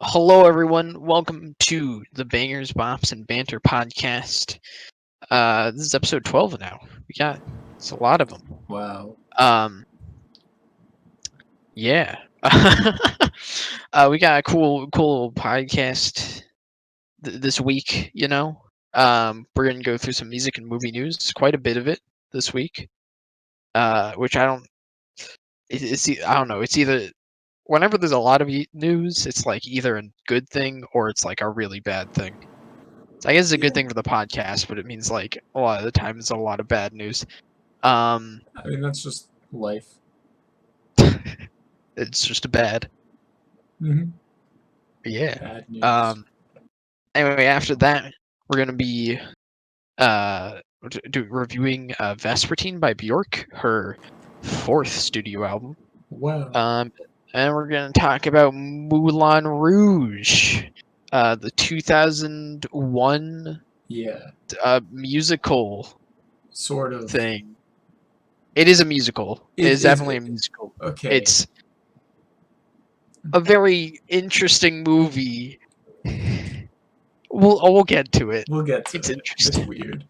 Hello, everyone. Welcome to the Bangers, Bops, and Banter podcast. This is episode 12 now. It's a lot of them. Wow. Um, yeah. We got a cool podcast this week. We're gonna go through some music and movie news. Quite a bit of it this week. Which I don't. I don't know. It's either whenever there's a lot of news, it's like either a good thing or it's like a really bad thing. So I guess it's a good thing for the podcast, but it means like a lot of the time it's a lot of bad news. I mean, that's just life. It's just bad. Mm-hmm. Yeah. Bad news. Anyway, after that, we're gonna be reviewing Vespertine by Björk, her fourth studio album. Wow. And we're gonna talk about Moulin Rouge, the 2001 Yeah. musical Sort of. thing. It is a musical. It is definitely a musical. Okay. It's a very interesting movie. We'll get to it. We'll get to It's it. interesting. It's weird.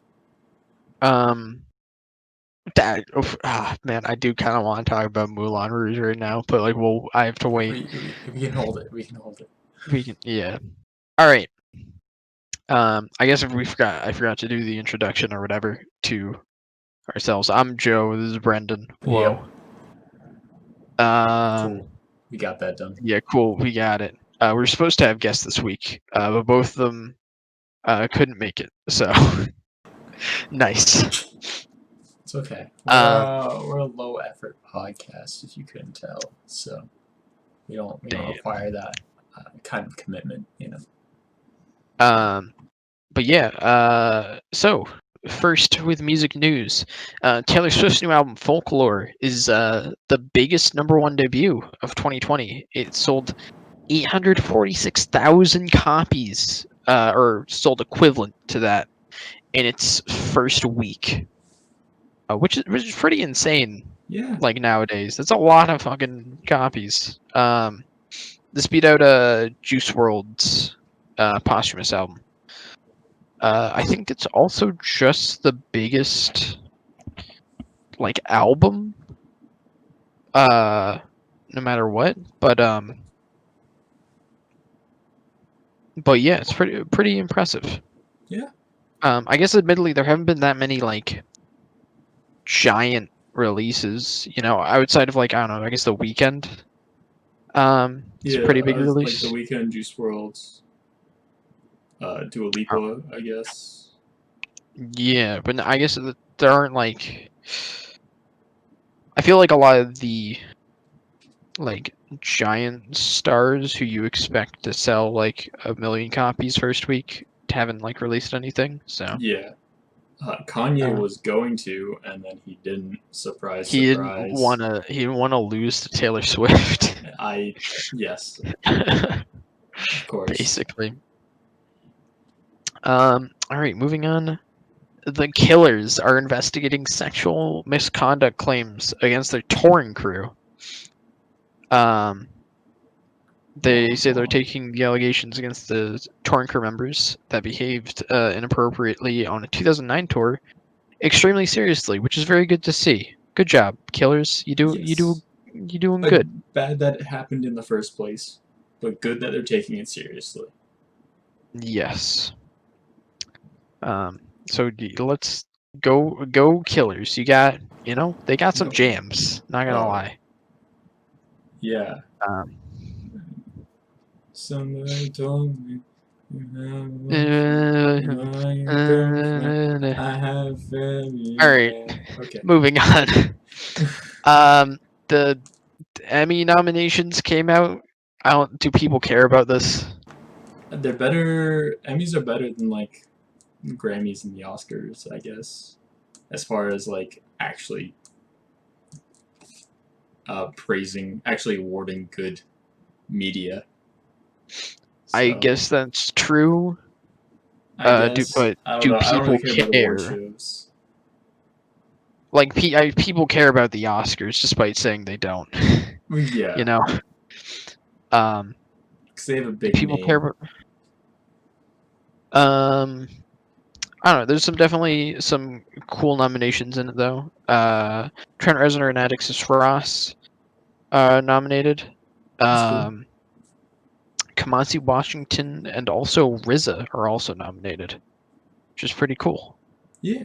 Man, I do kind of want to talk about Moulin Rouge right now, but like, I have to wait. We can hold it. Yeah. All right. I guess I forgot to do the introduction or whatever to ourselves. I'm Joe. This is Brendan. Whoa. Cool. We got that done. Yeah, cool. We got it. We were supposed to have guests this week, but both of them couldn't make it. So nice. It's okay. We're a low effort podcast, if you couldn't tell. So we don't require that kind of commitment, But yeah. So first with music news, Taylor Swift's new album Folklore is the biggest #1 debut of 2020. It sold 846,000 copies, or sold equivalent to that in its first week, which is pretty insane. Yeah. Like nowadays, that's a lot of fucking copies. This beat out Juice WRLD's posthumous album. I think it's also just the biggest like album, no matter what. But yeah, it's pretty impressive. Yeah. I guess admittedly there haven't been that many like giant releases, outside of like, I don't know, I guess The Weeknd. It's a pretty big release. Like The Weeknd, Juice WRLD, Dua Lipa, I guess. Yeah, but I guess there aren't like. I feel like a lot of the like giant stars who you expect to sell like 1 million copies first week haven't like released anything. So yeah, Kanye was going to, and then he didn't. Surprise! He didn't want to lose to Taylor Swift. Yes, of course. Basically. All right, moving on. The Killers are investigating sexual misconduct claims against their touring crew. They say they're taking the allegations against the touring crew members that behaved inappropriately on a 2009 tour extremely seriously, which is very good to see. Good job, Killers. You doing good. Bad that it happened in the first place, but good that they're taking it seriously. Yes. So let's go Killers. You got, they got some jams. Not gonna lie. Yeah. Somebody told me I have very. All right. Okay. Moving on. The Emmy nominations came out. Do people care about this? They're better. Emmys are better than like Grammys and the Oscars, I guess, as far as like actually actually awarding good media. So, I guess that's true. Do people really care? Like people care about the Oscars, despite saying they don't. Yeah. they have a big people care name. about. I don't know. There's definitely some cool nominations in it though. Trent Reznor and Atticus Ross nominated. That's cool. Kamasi Washington and also RZA are also nominated, which is pretty cool. Yeah.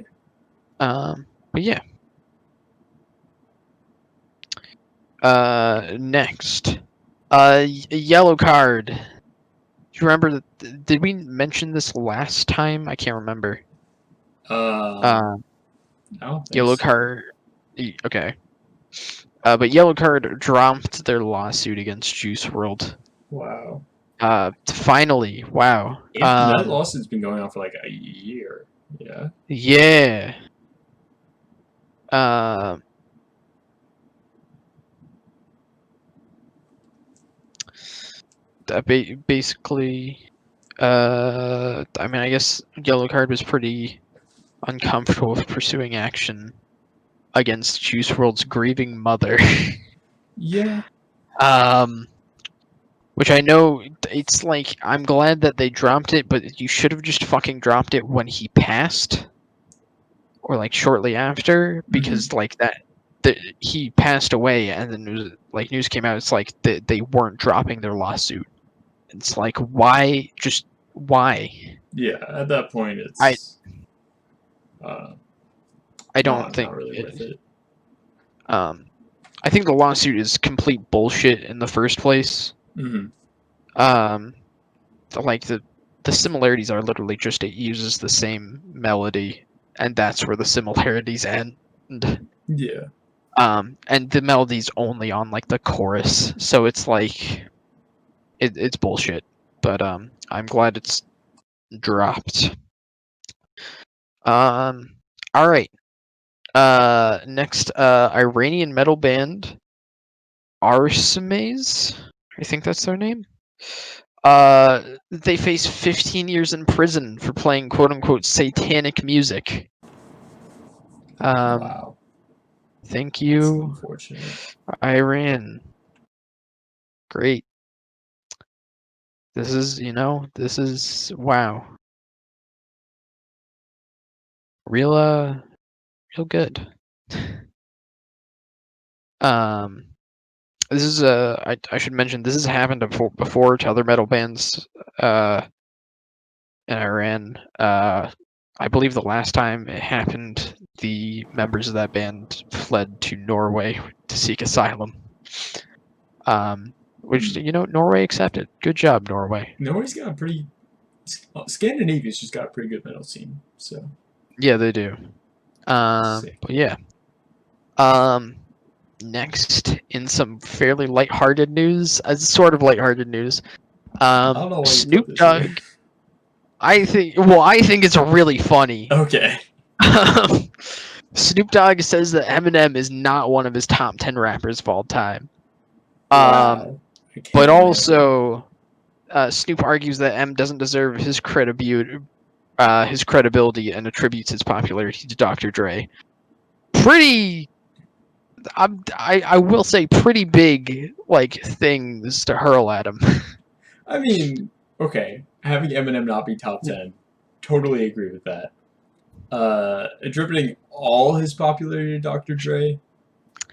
But yeah. Next, yellow card. Do you remember that? Did we mention this last time? I can't remember. I don't think Yellow so. card. Okay. But yellow card dropped their lawsuit against Juice World. Wow. Finally, wow. And that lawsuit's been going on for like a year. Yeah. Yeah. Uh, that basically. I mean, I guess yellow card was pretty uncomfortable with pursuing action against Juice WRLD's grieving mother. Yeah. Which I know it's like I'm glad that they dropped it, but you should have just fucking dropped it when he passed, or like shortly after, because like he passed away, and then news came out. It's like they weren't dropping their lawsuit. It's like why just why? Yeah. At that point, I it's I don't not think really it, worth it. I think the lawsuit is complete bullshit in the first place. Mm-hmm. Like the similarities are literally just it uses the same melody, and that's where the similarities end. Yeah. And the melody's only on like the chorus, so it's like it's bullshit. But I'm glad it's dropped. All right. Next, Iranian metal band Arsemaze. I think that's their name. They face 15 years in prison for playing quote unquote satanic music. Wow. Thank That's you, unfortunate. Iran. Great. This is wow. Real good. Um, this is I should mention this has happened before to other metal bands in Iran. I believe the last time it happened, the members of that band fled to Norway to seek asylum. Which Norway accepted. Good job, Norway. Norway's got a pretty. Scandinavia's just got a pretty good metal scene. So Yeah, they do. sick. But yeah. Next, in some fairly lighthearted news, sort of lighthearted news, I don't know why you put Snoop this here. Dogg. I think it's really funny. Okay. Snoop Dogg says that Eminem is not one of his top 10 rappers of all time. Wow. I But can't imagine. also, Snoop argues that M doesn't deserve his credibility and attributes his popularity to Dr. Dre. Pretty, I will say, pretty big things to hurl at him. I mean, okay, having Eminem not be top 10, totally agree with that. Attributing all his popularity to Dr. Dre,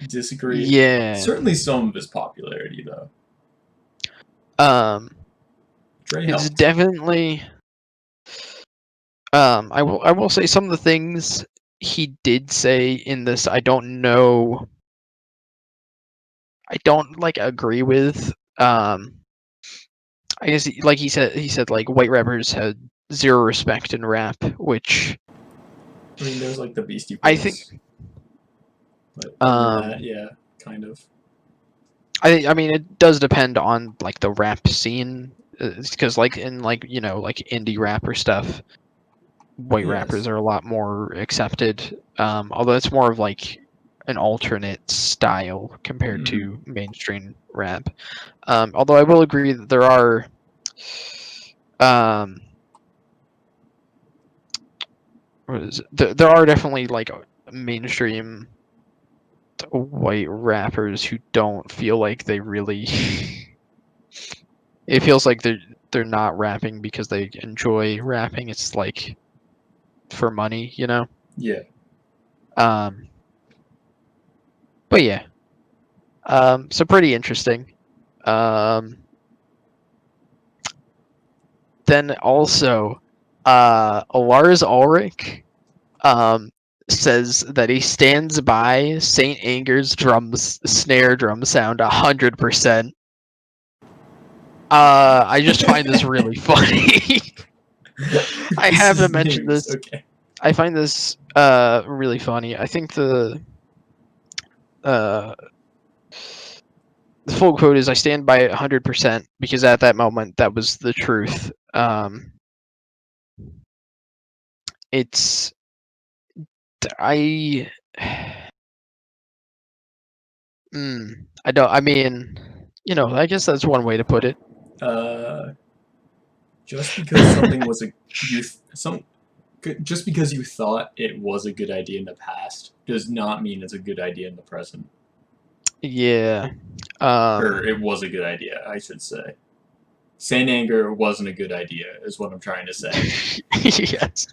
disagree. Yeah. Certainly some of his popularity, though. Dre It's helped. definitely. I will say some of the things he did say in this. I don't know. I don't agree with. I guess he said like white rappers had zero respect in rap, which I mean, there's like the Beastie I think. Boys. But other than that, yeah, kind of. I mean it does depend on like the rap scene, because like in indie rap or stuff, white rappers Yes. are a lot more accepted. Although it's more of like an alternate style compared Mm-hmm. to mainstream rap. Although I will agree that there are there are definitely like mainstream white rappers who don't feel like they really It feels like they're not rapping because they enjoy rapping. It's like for money, you know. Yeah. Um, but yeah. So pretty interesting. Um, then also, Lars Ulrich, says that he stands by Saint Anger's snare drum sound 100%. I just find this really funny. I have to mention this. Okay. I find this really funny. I think uh the full quote is, "I stand by it 100% because at that moment that was the truth." It's I I don't. I mean, I guess that's one way to put it. Just because something was just because you thought it was a good idea in the past does not mean it's a good idea in the present. Yeah. Or it was a good idea, I should say. Saint Anger wasn't a good idea, is what I'm trying to say. Yes.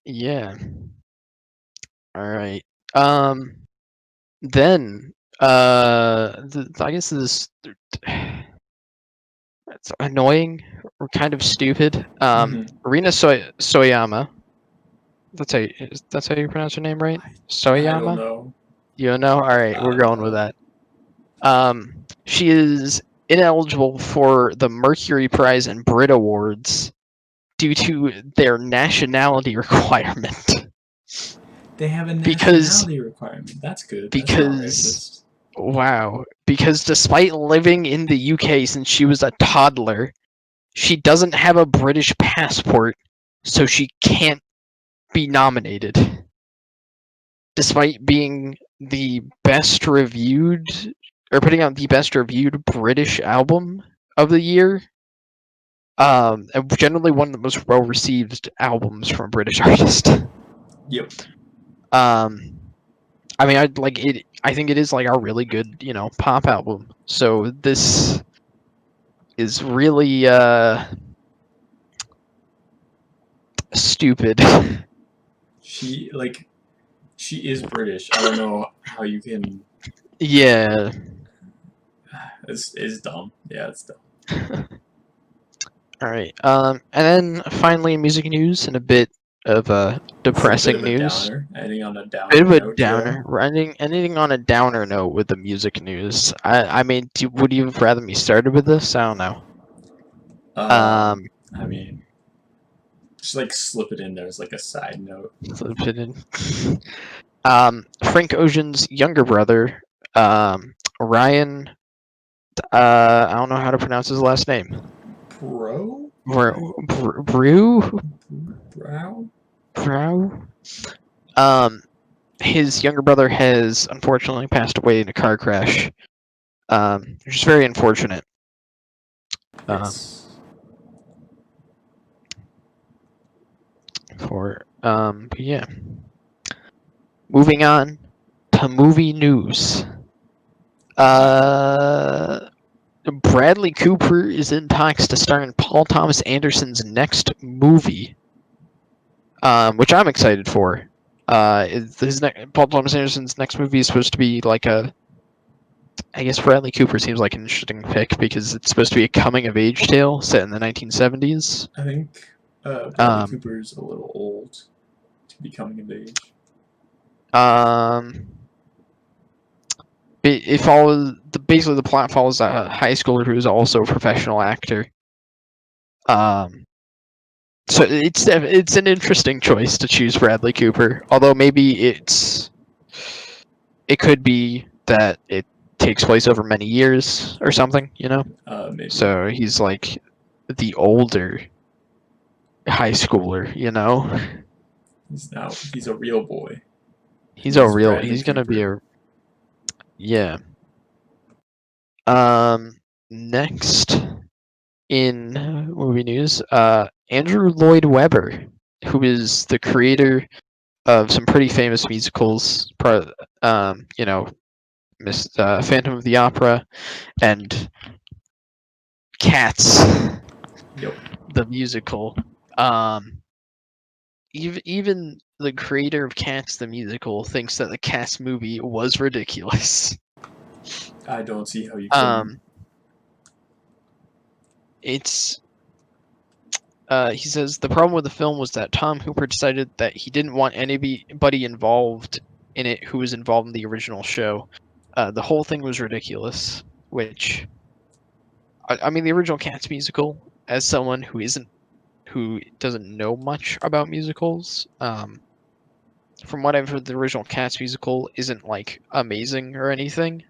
Yeah. All right. Then I guess this it's annoying or kind of stupid. Rina Soyama. That's how you pronounce her name, right? I don't Soyama? know. You don't know? All right, we're I don't going with know. that. She is ineligible for the Mercury Prize and Brit Awards due to their nationality requirement. They have a nationality requirement. That's good. That's not racist. Wow. Because despite living in the UK since she was a toddler, she doesn't have a British passport, so she can't be nominated. Despite being the best reviewed, or putting out the best reviewed British album of the year, and generally one of the most well received albums from a British artist. Yep. I mean, I like it. I think it is like a really good, pop album. So this is really stupid. She is British. I don't know how you can. Yeah. It's dumb. Yeah, it's dumb. All right. And then finally, music news and a bit of depressing news. Downer. Ending on a downer Bit of a note, downer. Joe. Ending on a downer note with the music news. I mean, would you rather me started with this? I don't know. I mean, just like slip it in there as like a side note. Flip it in. Frank Ocean's younger brother, Ryan. I don't know how to pronounce his last name. Bro? Brew? Brow? His younger brother has unfortunately passed away in a car crash, which is very unfortunate. Yes. But yeah. Moving on to movie news. Bradley Cooper is in talks to star in Paul Thomas Anderson's next movie, which I'm excited for. Paul Thomas Anderson's next movie is supposed to be like I guess Bradley Cooper seems like an interesting pick because it's supposed to be a coming-of-age tale set in the 1970s. I think Bradley Cooper's a little old to be coming of age. It follows basically the plot follows a high schooler who is also a professional actor. So it's an interesting choice to choose Bradley Cooper. Although maybe it could be that it takes place over many years or something, Maybe. So he's like the older high schooler, He's a real boy. He's gonna be a yeah. Next in movie news, Andrew Lloyd Webber, who is the creator of some pretty famous musicals, Phantom of the Opera, and Cats, Yep. the musical. Even the creator of Cats the musical thinks that the Cats movie was ridiculous. I don't see how you can. It's he says the problem with the film was that Tom Hooper decided that he didn't want anybody involved in it who was involved in the original show. The whole thing was ridiculous, which I mean the original Cats musical, as someone who doesn't know much about musicals, from what I've heard, the original Cats musical isn't like amazing or anything.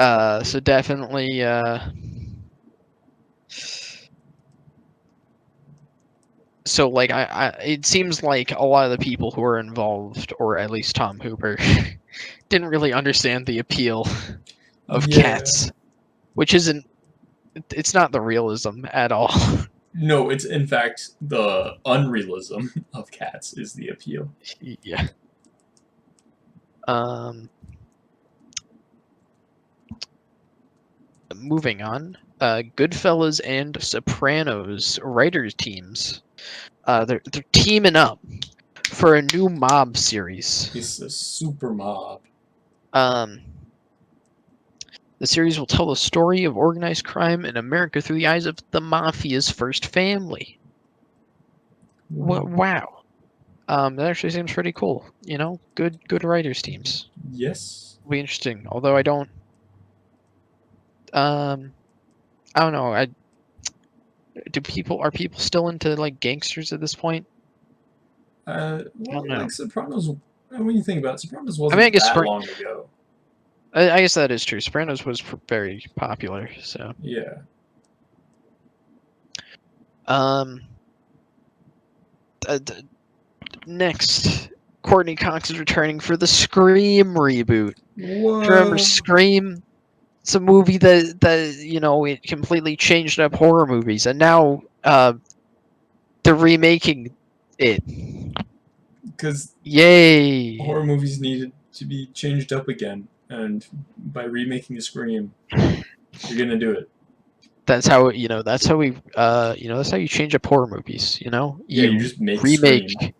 So definitely, so like it seems like a lot of the people who are involved, or at least Tom Hooper, didn't really understand the appeal of Yeah. Cats, which it's not the realism at all. No, it's in fact the unrealism of Cats is the appeal. Yeah. Moving on. Goodfellas and Sopranos writers teams. They're teaming up for a new mob series. It's a super mob. The series will tell the story of organized crime in America through the eyes of the mafia's first family. Wow. That actually seems pretty cool. You know, good writers teams. Yes. Will be interesting. Although I don't know. Are people still into like gangsters at this point? I don't Well, know. like Sopranos. When you think about it, Sopranos I mean, I wasn't guess that long ago. I guess that is true. Sopranos was very popular. So Yeah. um, next, Courtney Cox is returning for the Scream reboot. Do you remember Whoa. Scream? It's a movie that it completely changed up horror movies, and now they're remaking it. Because Yay! horror movies needed to be changed up again, and by remaking a Scream, you're gonna do it. That's how That's how we. That's how you change up horror movies. Yeah, you You just make remake Scream.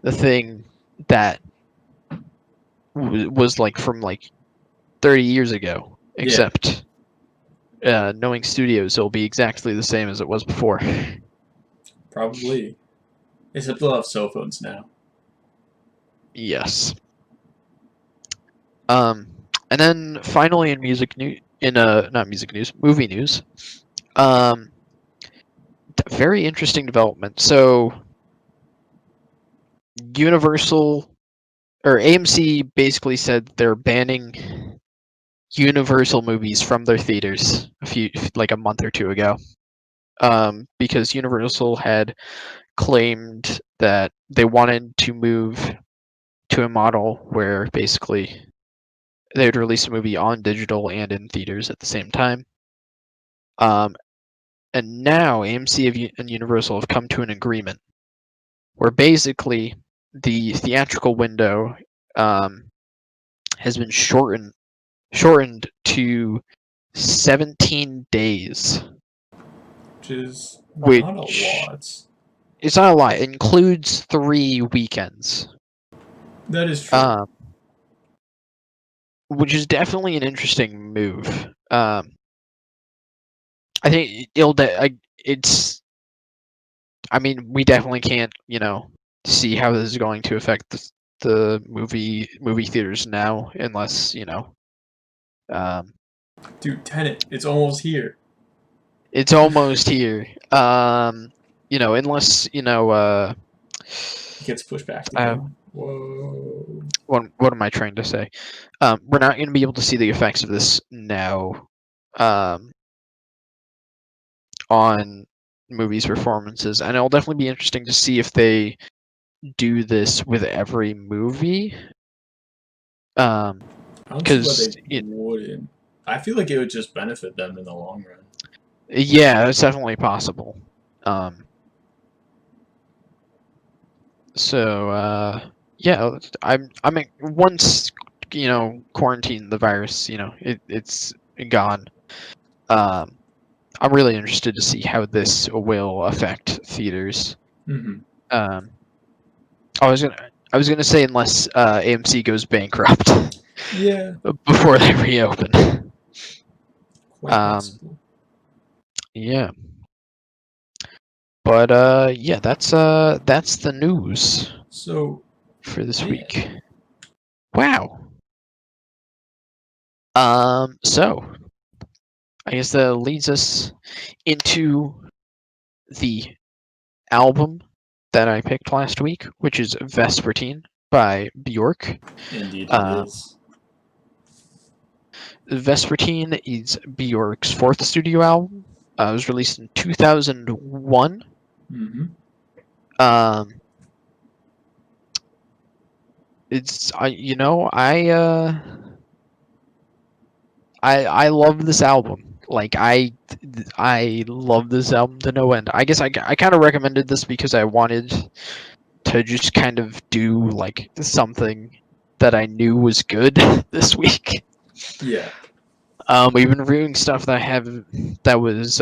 the thing that was like from like 30 years ago, Yeah, except knowing studios, it'll be exactly the same as it was before. probably. Except they'll have cell phones now. Yes. Um, and then finally in music news, not music news, movie news, um, very interesting development. So Universal or AMC basically said they're banning Universal movies from their theaters like a month or two ago. Because Universal had claimed that they wanted to move to a model where basically they would release a movie on digital and in theaters at the same time. And now AMC and Universal have come to an agreement where basically the theatrical window has been shortened to 17 days, Which is not a which lot. it's not a lot. It includes 3 weekends. That is true. Which is definitely an interesting move. I think it's. I mean, we definitely can't, see how this is going to affect the movie theaters now, unless um, Dude, Tenet, it's almost here. it's almost here. Unless It gets pushed back uh, again. Whoa. what am I trying to say? We're not going to be able to see the effects of this now, um, on movies performances, and it'll definitely be interesting to see if they do this with every movie. I don't see why Because they wouldn't. I feel like it would just benefit them in the long run. yeah, it's definitely possible. So yeah, once quarantine the virus. It's gone. Um, I'm really interested to see how this will affect theaters. Mm-hmm. Um, I was gonna say unless AMC goes bankrupt Yeah, before they reopen. quite Um, possible. yeah, but yeah, that's the news So, for this yeah. week. Wow. So I guess that leads us into the album that I picked last week, which is Vespertine by Björk. Indeed it Um, is. Vespertine is Björk's fourth studio album. It was released in 2001. Mm-hmm. Um, it's I love this album. Like I love this album to no end. I guess I kind of recommended this because I wanted to just kind of do like something that I knew was good this week. Yeah. We've been reviewing stuff that I have that was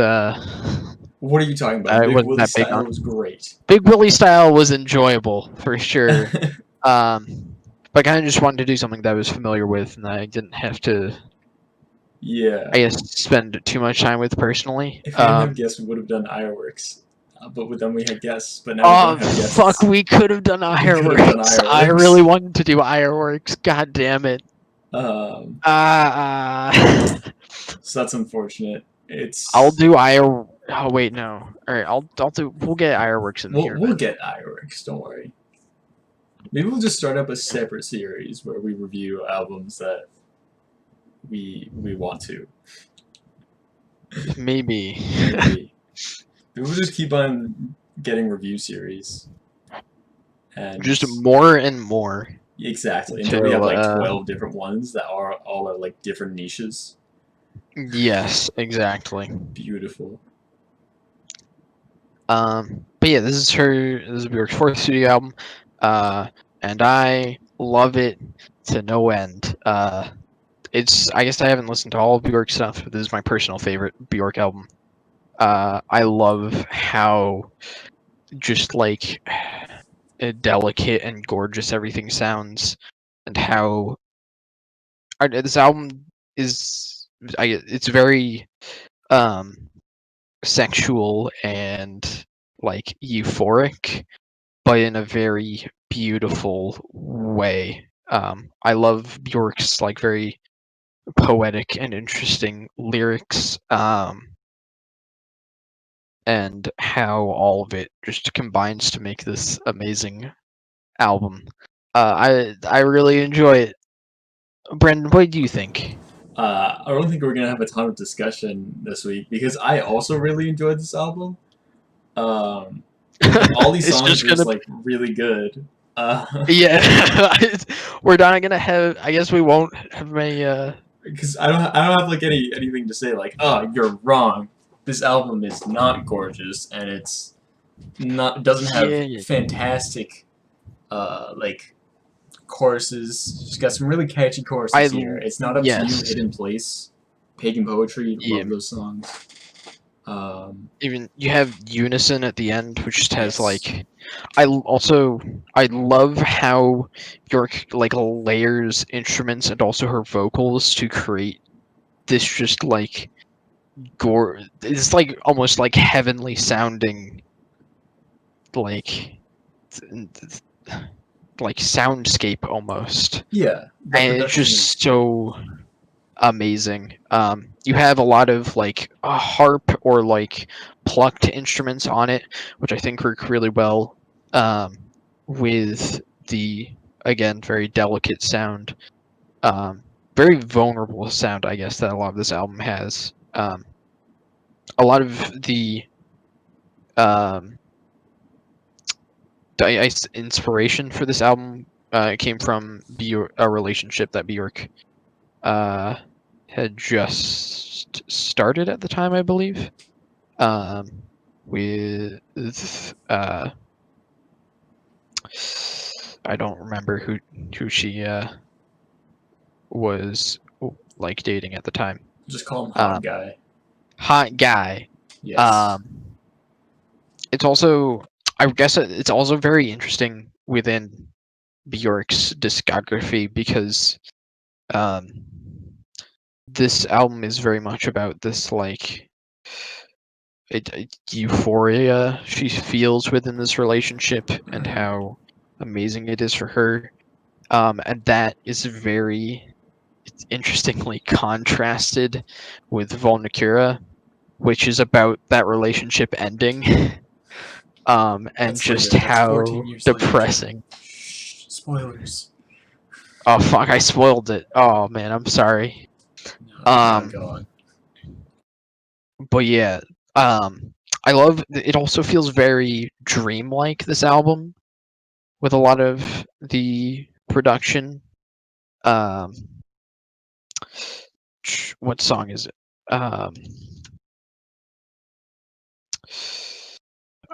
What are you talking about? I Big wasn't Willie that big Style was on. great. Big Willie Style was enjoyable for sure. But I kind of just wanted to do something that I was familiar with and that I didn't have to, Yeah. I guess, spend too much time with personally. If we didn't have guests, we would have done Ironworks. But with them, we had guests. But now we don't Oh have fuck! guests. We could have done We could have done Ironworks. I really Ironworks. wanted to do Ironworks. God damn it. Um, Uh, so that's unfortunate. I'll It's do Ire. Oh wait, no. All right, I'll do. We'll get Ironworks in here we'll then. get Ironworks. Don't worry. Maybe we'll just start up a separate series where we review albums that we want to. Maybe. Maybe. Maybe we'll just keep on getting review series. And Just more and more exactly until we have until like 12 different ones that are all are like different niches. yes, exactly. Beautiful. But yeah, this is Bjork's fourth studio album, and I love it to no end. I guess I haven't listened to all of Bjork's stuff, but this is my personal favorite Bjork album. I love how just like delicate and gorgeous everything sounds, and how this album is. It's very um sexual and like euphoric, but in a very beautiful way. I love Bjork's like very poetic and interesting lyrics, and how all of it just combines to make this amazing album. I really enjoy it. Brendan, what do you think? I don't think we're gonna have a ton of discussion this week because I also really enjoyed this album. Um, like all these It's songs just are just gonna like really good. yeah. We're not gonna have. I guess we won't have many. Because I don't have like anything to say like, oh, you're wrong. This album is not gorgeous and it's not doesn't have Yeah, fantastic like choruses. She's got some really catchy choruses here. It's not up to you, yes. Hidden Place, Pagan Poetry. Yeah. Love those songs. Even you have Unison at the end, which just has Yes. like. I love how York like layers instruments and also her vocals to create this just like gore. It's like almost like heavenly sounding like like soundscape almost, Yeah, the and it's production just is so amazing. You have a lot of like a harp or like plucked instruments on it, which I think work really well with the again very delicate sound, very vulnerable sound. I guess that a lot of this album has. A lot of the um, inspiration for this album came from a relationship that Bjork uh, had just started at the time, I believe, um, with I don't remember who she was like dating at the time. Just call him Hot Guy. Hot Guy. Yes. It's also, I guess it's also very interesting within Björk's discography because this album is very much about this like euphoria she feels within this relationship and how amazing it is for her, and that is very interestingly contrasted with Volnicura, which is about that relationship ending. And That's just later. That's 14 how years later, depressing. Shh, spoilers. Oh fuck! I spoiled it. Oh man, I'm sorry. No, go on. But yeah, I love. It also feels very dreamlike, this album, with a lot of the production. Um, what song is it?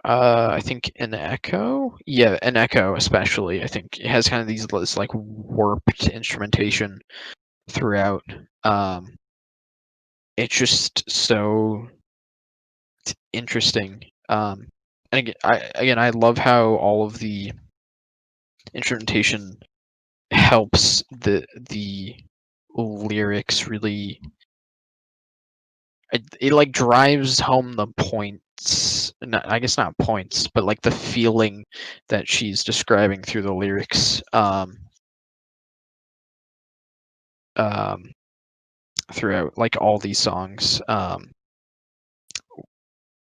I think an echo. Yeah, an echo especially. I think it has kind of this like warped instrumentation throughout. It's just so interesting. And I love how all of the instrumentation helps the lyrics really. It like drives home the points. I guess not points, but like the feeling that she's describing through the lyrics. Um, Throughout like all these songs.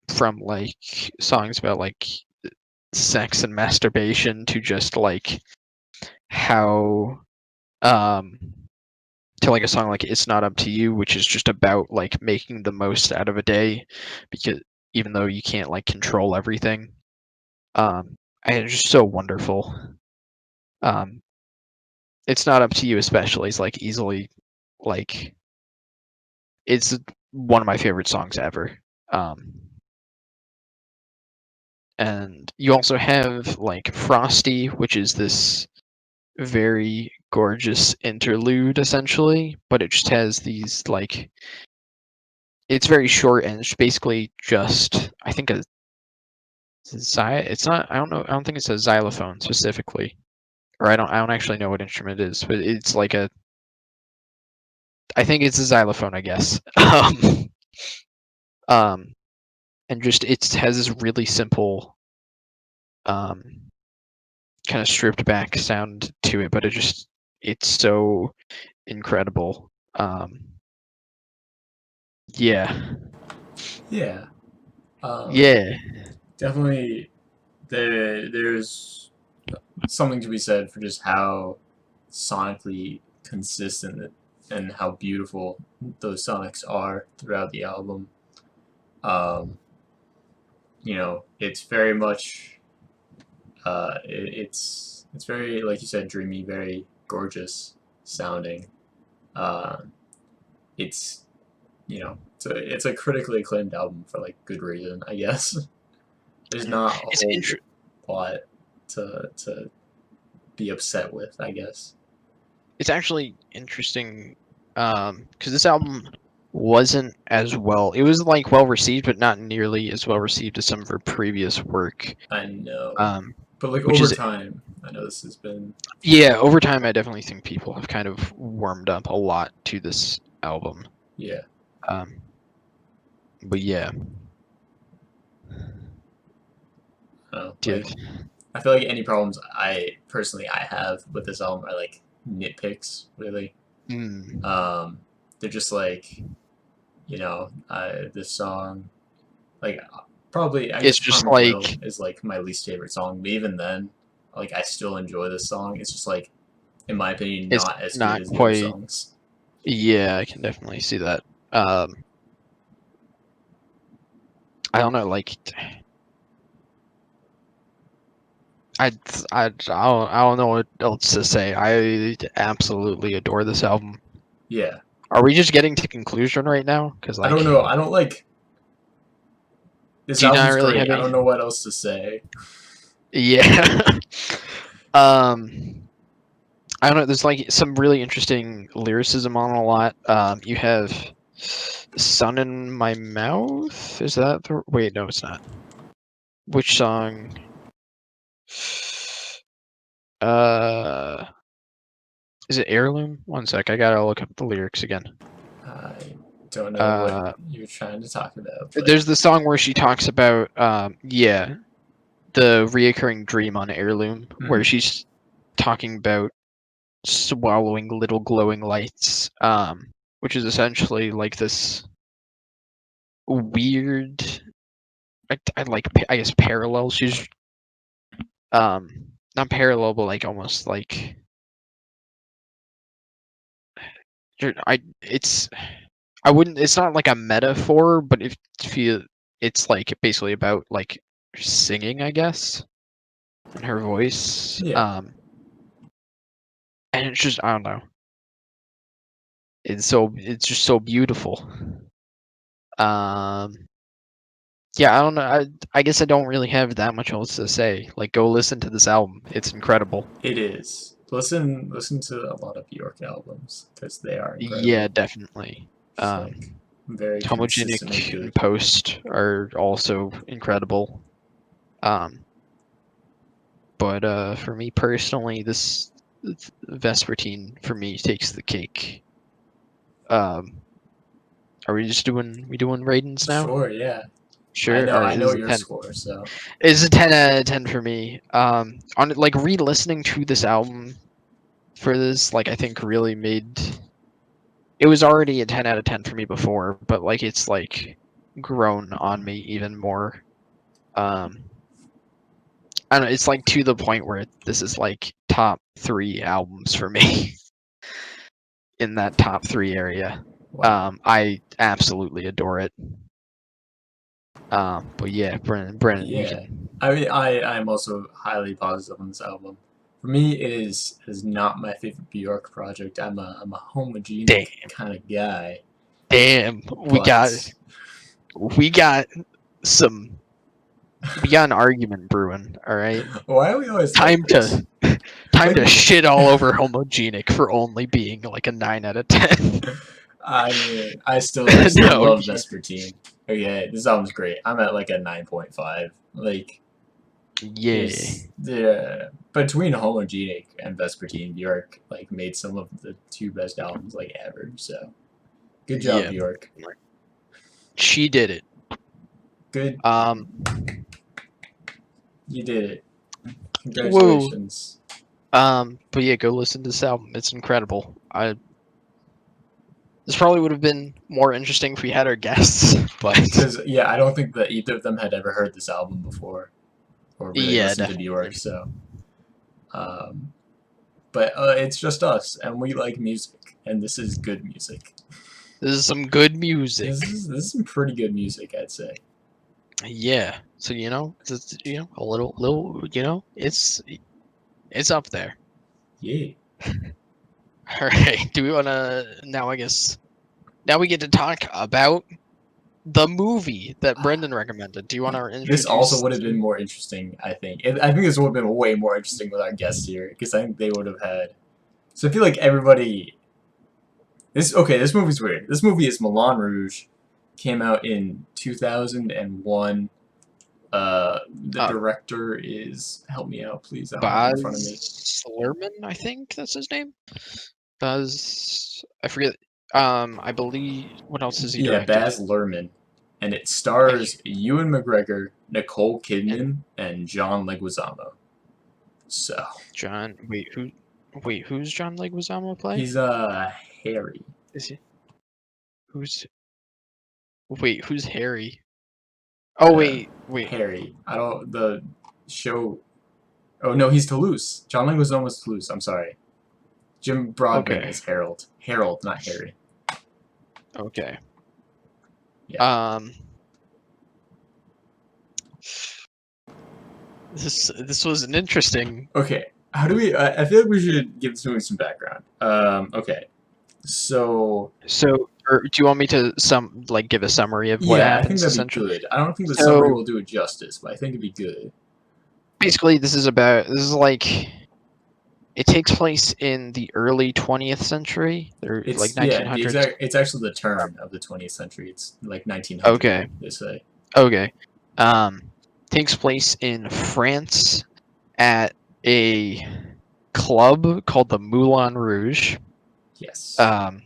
From like songs about like sex and masturbation to just like how to like a song like It's Not Up to You, which is just about like making the most out of a day, because even though you can't like control everything. And it's just so wonderful. um It's Not Up to You especially is like easily like it's one of my favorite songs ever. And you also have like Frosty, which is this very gorgeous interlude essentially, but it just has these like it's very short and it's basically just I think it's not I don't think it's a xylophone specifically, or I don't actually know what instrument it is, but it's like a I think it's a xylophone, I guess. Um and just it has this really simple um kind of stripped back sound to it, but it's so incredible. Yeah. Yeah. Yeah. Definitely. There's something to be said for just how sonically consistent and how beautiful those sonics are throughout the album. Um, it's very much it's very, like you said, dreamy, very gorgeous sounding. Uh, it's it's a critically acclaimed album for like good reason, I guess. There's not a It's whole lot to be upset with, I guess. it's actually interesting because this album wasn't as well. It was like well received, but not nearly as well received as some of her previous work. I know, Um, but like which over is time, I know this has been. yeah, over time, I definitely think people have kind of warmed up a lot to this album. Yeah. Um, but yeah, Like, dude. I feel like any problems I have with this album are like nitpicks, really. Mm. They're just like, this song, like, probably, I It's guess just Karma Oil like is like my least favorite song, but even then, like, I still enjoy this song. It's just like, in my opinion, it's not as good not as the other quite. songs. Yeah, I can definitely see that. I don't know, like I don't know what else to say. I absolutely adore this album. Yeah. Are we just getting to conclusion right now? Because I don't like, know. I don't like. This do you not album's really great. have I don't any? know what else to say. Yeah. um, I don't know. There's like some really interesting lyricism on a lot. You have "Sun in My Mouth." Is that the wait? No, it's not. Which song? Uh, is it Heirloom? One sec, I gotta look up the lyrics again. I don't know what you're trying to talk about. But There's the song where she talks about yeah, the reoccurring dream on Heirloom, where she's talking about swallowing little glowing lights, which is essentially like this weird, I guess parallel. She's not parallel, but like almost like it's I wouldn't. It's not like a metaphor, but if you, it's like basically about like singing, I guess, and her voice. yeah, And it's just I don't know. It's just so beautiful. Um, yeah, I don't know. I guess I don't really have that much else to say. Like, go listen to this album. It's incredible. it is. Listen to a lot of Björk albums because they are Yeah, incredible. definitely. Just like very consistently Homogenic good. and Post are also incredible. But for me personally, this Vespertine for me takes the cake. Um, are we doing ratings now? Sure, yeah. Sure. All right. I This know is a your 10. score, so It's a 10 out of 10 for me. On like re-listening to this album for this, like I think really made it was already a 10 out of 10 for me before, but like it's like grown on me even more. Um, I don't know. It's like to the point where this is like top 3 albums for me in that top 3 area. wow. I absolutely adore it. But yeah, Brennan, you Yeah. can. I mean, I'm also highly positive on this album. For me, it is not my favorite Bjork project. I'm a Damn, homogenic kind of guy, damn, but we got some, we got an argument brewing. All right, why are we always like time this? to time Like, to shit all over Homogenic for only being like a 9 out of 10. I mean, I still No, love Vespertine. Okay, this album's great. I'm at like a 9.5. Like, yeah, there's the between Homogenic and Vespertine, Bjork like made some of the two best albums like ever. So good job, yeah, Bjork. she did it. Good, Um, you did it. whoa. Congratulations. But yeah, go listen to this album. It's incredible. This probably would have been more interesting if we had our guests, but Because yeah, I don't think that either of them had ever heard this album before or really yeah, listened to Bjork. definitely. So, um, but it's just us, and we like music, and this is good music. This is some good music. This is some pretty good music, I'd say. Yeah. So it's a little it's up there. Yeah. All right. Do we want to now? I guess now we get to talk about the movie that Brendan recommended. Do you want to This also introduce? would have been more interesting, I think. I think this would have been way more interesting with our guests here, because I think they would have had. So I feel like everybody. This movie's weird. This movie is Moulin Rouge, came out in 2001. The Uh, director is, help me out, please. I don't have it in front of me. Baz Luhrmann, I think that's his name. Baz, I forget. I believe. What else has he Yeah, directed? Baz Luhrmann, and it I stars Ewan McGregor, Nicole and Kidman, and John Leguizamo. So John. Wait, who? Wait, who's John Leguizamo play? he's Harry. Is he? Who's? Wait, who's Harry? Oh Uh, wait. Harry. I don't the show. Oh no, he's Toulouse. John Leguizamo is Toulouse. I'm sorry. Jim Broadbent Okay, is Harold. Harold, not Harry. okay. Yeah. Um, this was an interesting. Okay. How do we? I feel like we should give this movie some background. Okay. So So, or do you want me to give a summary of what yeah, I think happens that'd be essentially? good. I don't think the summary So will do it justice, but I think it'd be good. basically, this is It takes place in the early 20th century, or like It's yeah, the 1900s. exact. It's actually the turn of the 20th century. It's like 1900. Okay, They say. okay. Um, Takes place in France at a club called the Moulin Rouge. Yes. Um,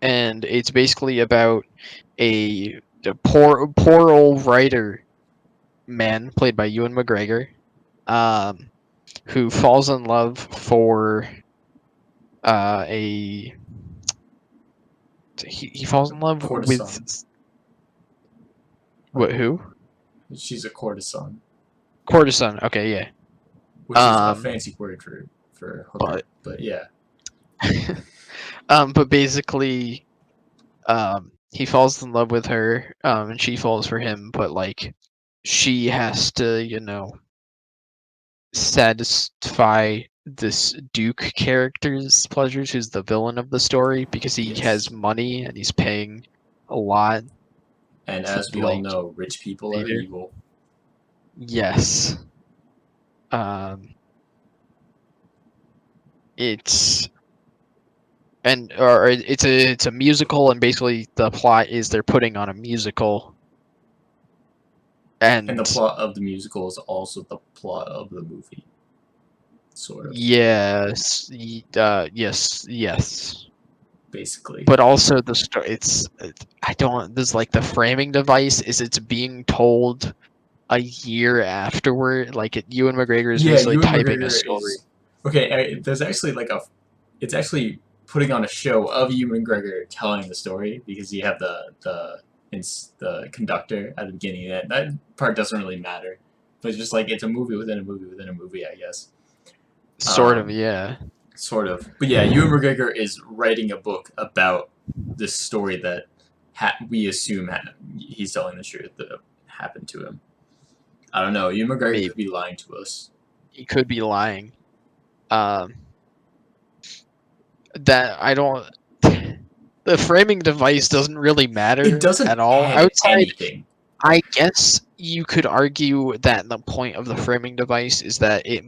and it's basically about a poor old writer man played by Ewan McGregor, um, who falls in love for a he falls in love with Courtesan. what who She's a courtesan, courtesan. Okay, yeah. which is a Um, fancy word for but hooker. But yeah. but basically, he falls in love with her, and she falls for him, but like she has to, satisfy this Duke character's pleasures, who's the villain of the story, because he has Yes. money and he's paying a lot And to as we all like know, rich people are later. evil. Yes. Um, it's it's a musical, and basically the plot is they're putting on a musical, And the and plot of the musical is also the plot of the movie, sort of, yes, basically. but also the story. I don't. There's like the framing device is it's being told a year afterward. Like Ewan McGregor is Yeah, basically Ewan typing a McGregor story. is okay. There's actually like a, it's actually putting on a show of Ewan McGregor telling the story because you have the conductor at the beginning. That part doesn't really matter, but it's just like it's a movie within a movie within a movie, I guess. Sort of, Um, yeah. Sort of, but yeah, Ewan McGregor is writing a book about this story that we assume he's telling the truth that happened to him. I don't know. Ewan McGregor Maybe could be lying to us. he could be lying. Um, that I don't. The framing device doesn't really It matter doesn't at all. add Outside, anything. I guess you could argue that the point of the framing device is that it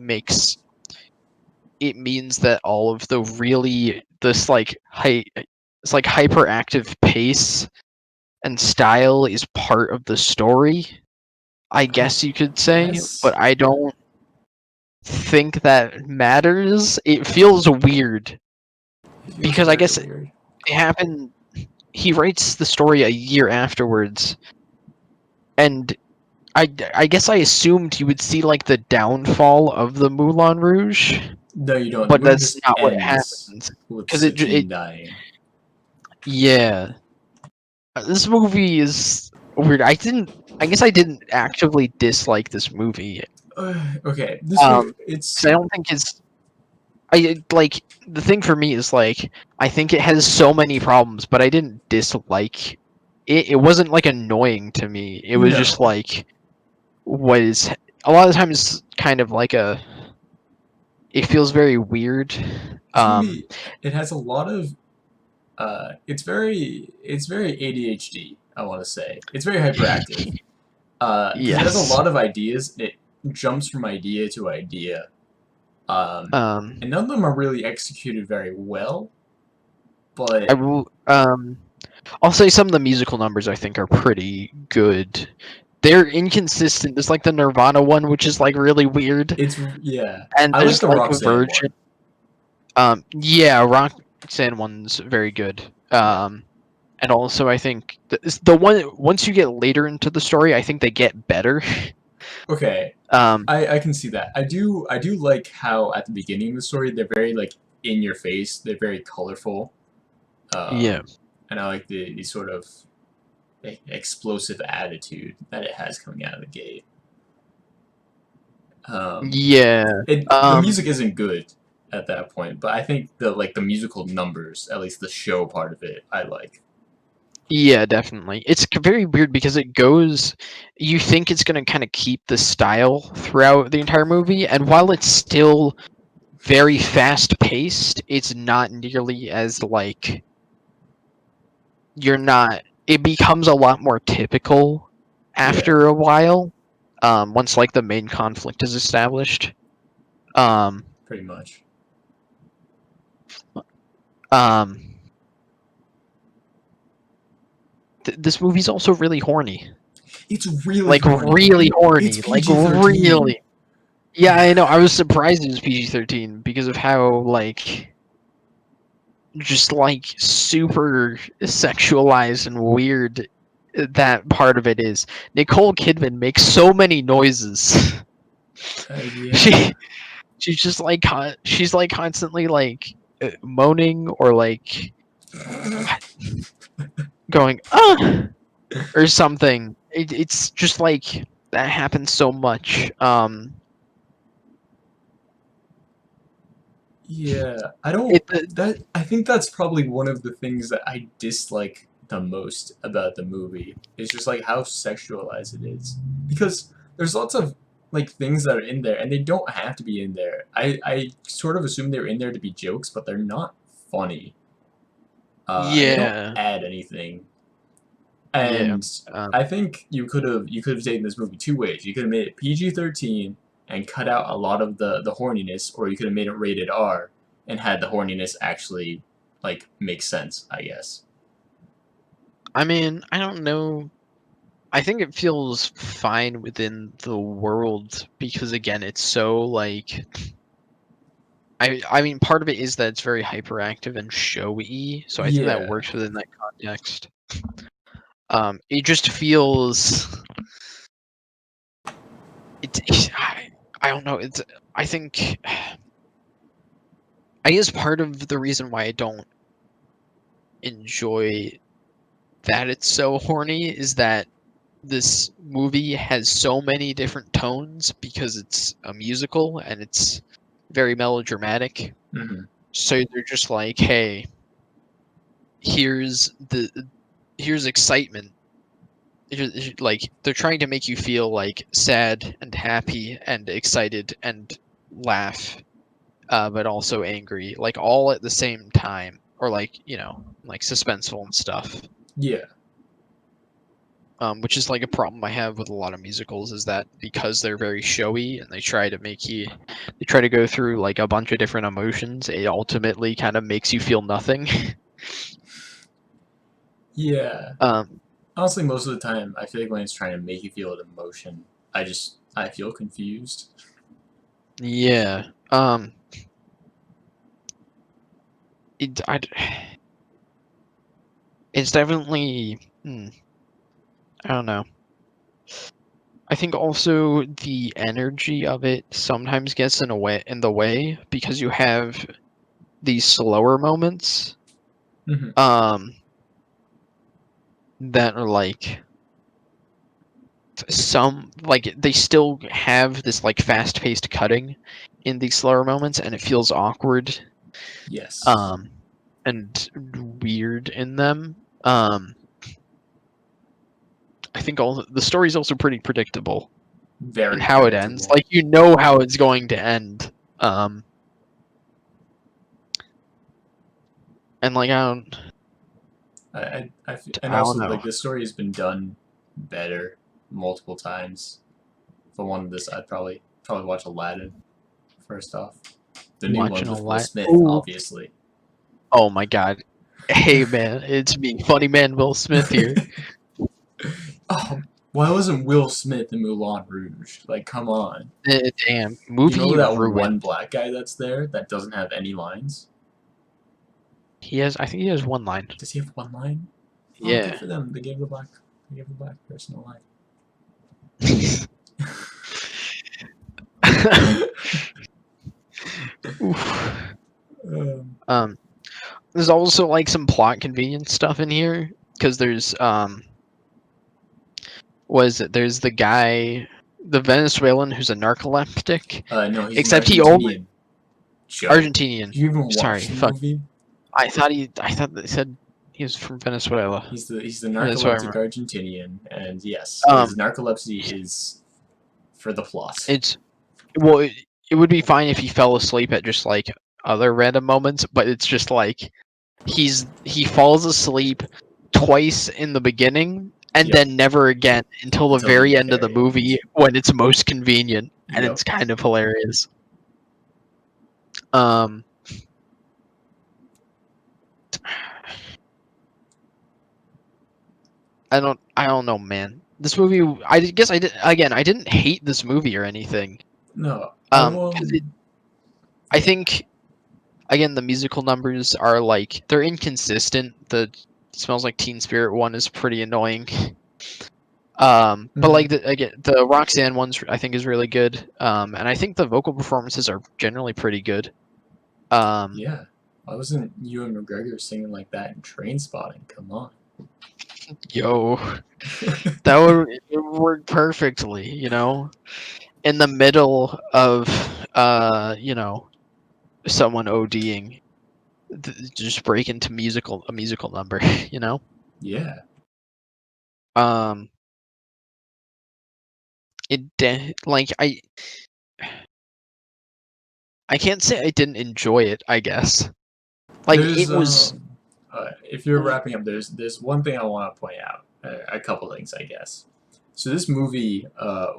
means that all of the really this like it's like hyperactive pace and style is part of the story. I I guess you could say, guess but I don't think that matters. It feels weird it feels because I very guess weird. it happened. He writes the story a year afterwards, and I guess I assumed you would see like the downfall of the Moulin Rouge, No, you don't. The but movie that's just not what ends happens. with Because it Satine dying. yeah, this movie is weird. I guess I didn't actively dislike this movie. Okay, this movie, 'Cause I don't think it's like the thing for me is like I think it has so many problems, but I didn't dislike it. It wasn't like annoying to me. It was just no. like was a lot of times kind of like a it feels very weird. This Um, movie, it has a lot of it's very ADHD. I want to say it's very hyperactive. Because it has a yes. lot of ideas. It jumps from idea to idea. And Um, none of them are really executed very well. I But will. I'll say some of the musical numbers I think are pretty good. They're inconsistent. There's like the Nirvana one, which is like really weird, it's yeah. and I like there's the like Roxanne Virgin. one. Yeah, Roxanne one's very good. Yeah. And also I think the one once you get later into the story, I think they get better. Okay. Um, I can see that. I do like how at the beginning of the story they're very like in your face. They're very colorful. yeah, And I like the sort of explosive attitude that it has coming out of the gate. Um, yeah. the Um, music isn't good at that point, but I think the musical numbers, at least the show part of it, I like. Yeah, definitely. It's very weird because it goes. You think it's gonna kind of keep the style throughout the entire movie, and while it's still very fast paced, it's not nearly as like you're not. It becomes a lot more typical Yeah. after a while. Once like the main conflict is established. Pretty much. This movie's also really horny. It's really Like horny. really horny. It's Like PG-13. really. Yeah, I know. I was surprised it was PG-13 because of how like just like super sexualized and weird that part of it is. Nicole Kidman makes so many noises. Yeah. She's just like she's like constantly like moaning or like going or something. It's just like that happens so much. Yeah, I don't. It I think that's probably one of the things that I dislike the most about the movie. Is just like how sexualized it is. Because there's lots of like things that are in there, and they don't have to be in there. I sort of assume they're in there to be jokes, but they're not funny. And they don't yeah, add anything. yeah. And I think you could have taken this movie two ways. You could have made it PG-13 and cut out a lot of the horniness, or you could have made it rated R and had the horniness actually like make sense, I guess. I mean, I don't know. I think it feels fine within the world because again, it's so like I mean, part of it is that it's very hyperactive and showy, so I think that Yeah. works within that context. It just feels I don't know. It's I think I guess part of the reason why I don't enjoy that it's so horny is that this movie has so many different tones because it's a musical and it's very melodramatic. Hmm. So they're just like, hey, here's the here's excitement. Like they're trying to make you feel like sad and happy and excited and laugh, but also angry, like all at the same time, or like like suspenseful and stuff. Yeah. Which is like a problem I have with a lot of musicals is that because they're very showy and they try to they try to go through like a bunch of different emotions, it ultimately kind of makes you feel nothing. Yeah. um, Honestly, most of the time, I feel like when it's trying to make you feel an emotion, I feel confused. yeah. It, I, it's definitely, I don't know. I think also the energy of it sometimes gets in the way because you have these slower moments Hmm. um that are like some like they still have this like fast-paced cutting in these slower moments and it feels awkward Yes. um and weird in them. I think all the story's also pretty predictable in Very how it ends. predictable. Like you know how it's going to end. Um and like And I don't also know. like this story has been done better multiple times. If I wanted this, I'd probably watch Aladdin first off. The new one Watching a with Will lot. Smith, Ooh. obviously. Oh my god. Hey man, it's me, funny man Will Smith here. Oh, why wasn't Will Smith in Moulin Rouge? Like, come on. Damn, You know movie that one ruined. black guy that's there that doesn't have any lines? I think he has one line. Does he have one line? Oh, good Yeah. for them. They gave the black person a line. Oof. Um, Um, there's also like some plot convenience stuff in here because was it there's the guy, the Venezuelan who's a narcoleptic, no, he's an except he only Argentinian. Joe, Argentinian. you even Sorry, watched the fuck. movie? I thought they said he was from Venezuela. He's the That's what I narcoleptic remember. Argentinian, and yes, his Um, narcolepsy is for the plot. it's well, it would be fine if he fell asleep at just like other random moments, but it's just like he falls asleep twice in the beginning and Yep, then never again until the until the very end of the very end. movie when it's most convenient and Yep. it's kind of hilarious. Um, I don't know, man. This movie, I guess I did again. I didn't hate this movie or anything. No, I will. 'Cause I Yeah. think again the musical numbers are like they're inconsistent. The Smells Like Teen Spirit one is pretty annoying. But like Hmm. again, the Roxanne ones I think is really good. And I think the vocal performances are generally pretty good. Um, Yeah. Why wasn't Ewan McGregor singing like that in Train Spotting? Come on. yo, that would it would work perfectly, you know, in the middle of someone ODing, just break into a musical number, you know. Yeah. Um, like I can't say I didn't enjoy it. I guess like There's it was. if you're wrapping up, there's one thing I want to point out. A couple things, I guess. So this movie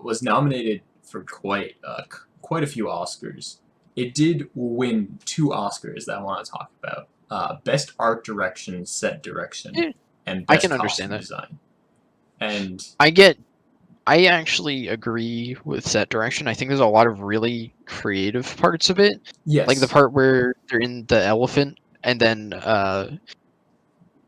was nominated for quite a few Oscars. It did win two Oscars that I want to talk about: Best Art Direction, Set Direction, eh, and I Best can understand Costume that. Design. And I get. I actually agree with set direction. I think there's a lot of really creative parts of it, like the yes, part where they're in the elephant, and then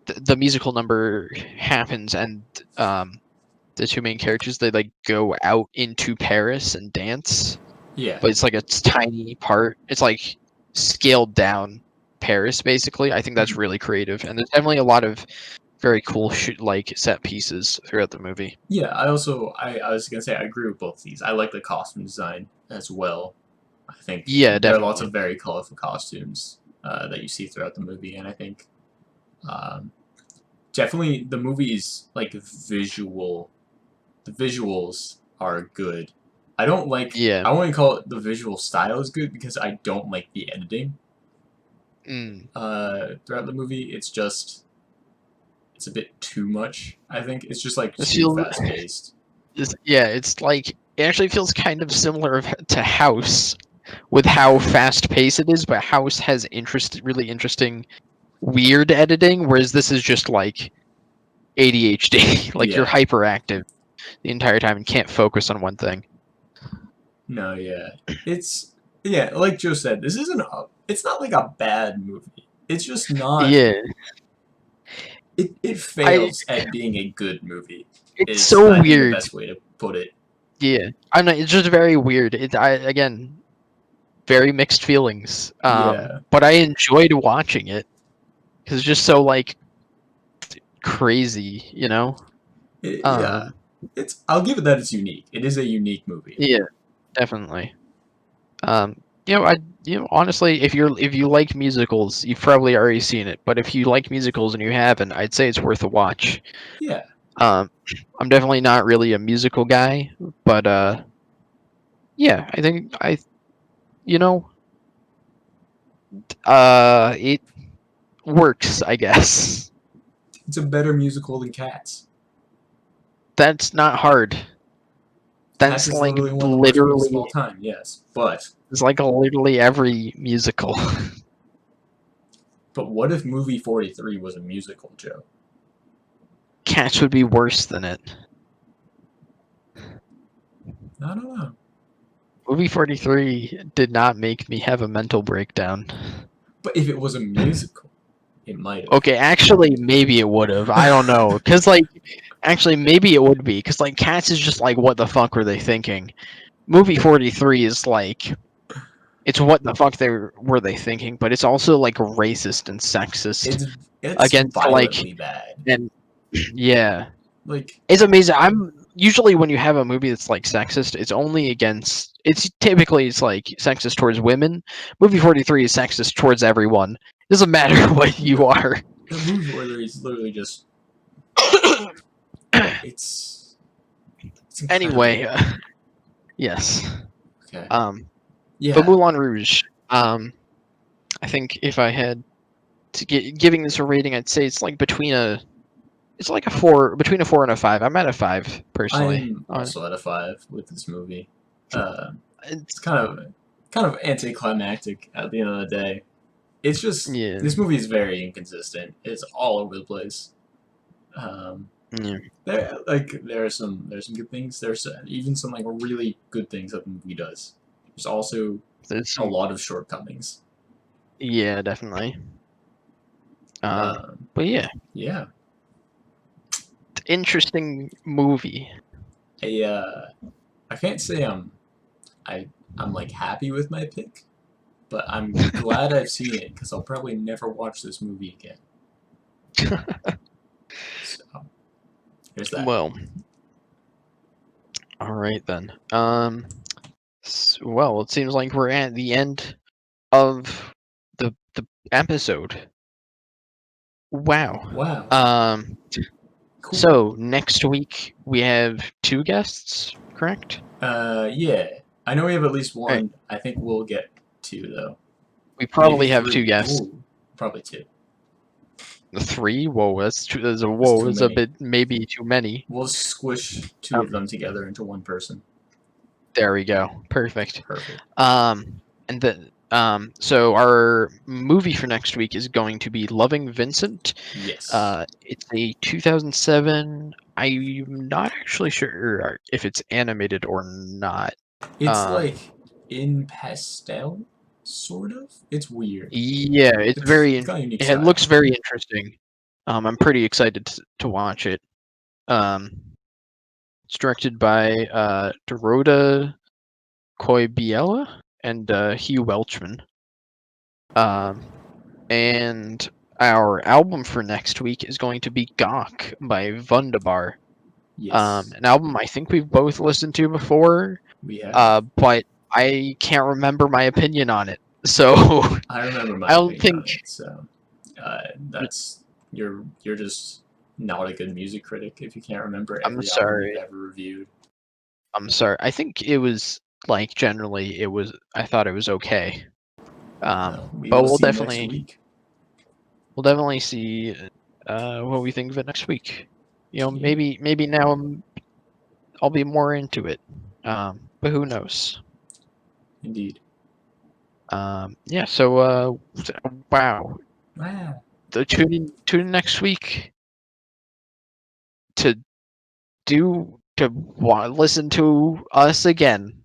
the musical number happens, and the two main characters they like go out into Paris and dance, yeah, but it's like a tiny part. It's like scaled down Paris basically. I think that's mhm. really creative, and there's definitely a lot of very cool like set pieces throughout the movie. Yeah. I was gonna say I agree with both these. I like the costume design as well. I think Yeah, there are lots definitely. of very colorful costumes that you see throughout the movie, and I think um, definitely the movie's like visual. The visuals are good. I don't like. Yeah. I wouldn't call it the visual style is good because I don't like the editing Mm. throughout the movie. It's a bit too much. I think it's just like This too feels fast paced. yeah, it's like it actually feels kind of similar to House with how fast paced it is, but House has really interesting, weird editing, whereas this is just like ADHD. Like you're Yeah. hyperactive the entire time and can't focus on one thing. No. Yeah. It's yeah. Like Joe said, this isn't a. It's not like a bad movie. It's just not. Yeah, It I fails at being a good movie. it's Is so I think the weird. best way to put it. Yeah, I know it's just very weird. I again very mixed feelings. Yeah. But I enjoyed watching it because it's just so like crazy, you know. Yeah. Um, It's. I'll give it that it's unique. It is a unique movie. yeah, definitely. Um, I honestly, if you like musicals, you've probably already seen it. But if you like musicals and you haven't, I'd say it's worth a watch. Yeah. Um, I'm definitely not really a musical guy, but yeah, I think you know, it works, I guess. It's a better musical than Cats. That's not hard. Cats That's is like literally one of the worst movies of literally, all time. Yes, but it's like literally every musical. what if movie 43 was a musical, Joe? Cats would be worse than it. I don't know. Movie 43 did not make me have a mental breakdown. But if it was a musical, it might Okay, actually, maybe it would have. I don't know, cause like, actually, maybe it would be, cause like, Cats is just like, what the fuck were they thinking? Movie 43 is like, it's what the fuck were they thinking, but it's also like racist and sexist it's it's against like, violently bad. and yeah, Like it's amazing. I'm usually when you have a movie that's like sexist, it's only against. It's typically it's like sexist towards women. Movie 43 is sexist towards everyone. It doesn't matter what you no, are. the movie 43 is literally just it's it's incredibly Anyway, bad. yes. Okay. Um, but Yeah. Moulin Rouge. I think if I had to giving this a rating, I'd say it's like it's like a four, between a 4 and a 5. I'm at a 5 personally. I'm On also at a 5 with this movie. It's it's kind of kind of anticlimactic at the end of the day. It's just Yeah. this movie is very inconsistent. It's all over the place. Um, Yeah. there are some good things. There's even some like really good things that the movie does. There's also There's a some. lot of shortcomings. Yeah, definitely. Um, But yeah, yeah, interesting movie. I can't say I I'm like happy with my pick, but I'm glad I've seen it because I'll probably never watch this movie again. So there's that. Well, all right then. Well, it seems like we're at the end of the episode. Wow. Wow, Um. cool. So next week we have two guests, correct? Yeah, I know we have at least All right. one. I think we'll get two though. We Maybe probably have two three. guests. Ooh, probably two. Three? Whoa, that's too, that's a That's whoa. too That's a many. bit maybe too many. We'll squish two of Um. them together into one person. There we go. Perfect. Perfect. And so our movie for next week is going to be Loving Vincent. Yes. It's a 2007. I'm not actually sure if it's animated or not. It's Um, like in pastel, sort of. It's weird. yeah, it's It's very. got a unique It style. looks very interesting. I'm pretty excited to watch it. Um, it's directed by Dorota Koibiela and Hugh Welchman. Um, and our album for next week is going to be Gawk by Wunderbar. Yes, An album I think we've both listened to before, we have. but I can't remember my opinion on it. So I remember I my don't opinion think on it. So that's you're just not a good music critic if you can't remember I'm every album you've sorry. ever reviewed. I'm sorry. I think it was like generally it was. I thought it was okay. Well, we But will see next week. we'll definitely see what we think of it next week. You know, Yeah, maybe now I'll be more into it. But who knows? indeed. Yeah. So wow. Wow. So tune in next week to listen to us again.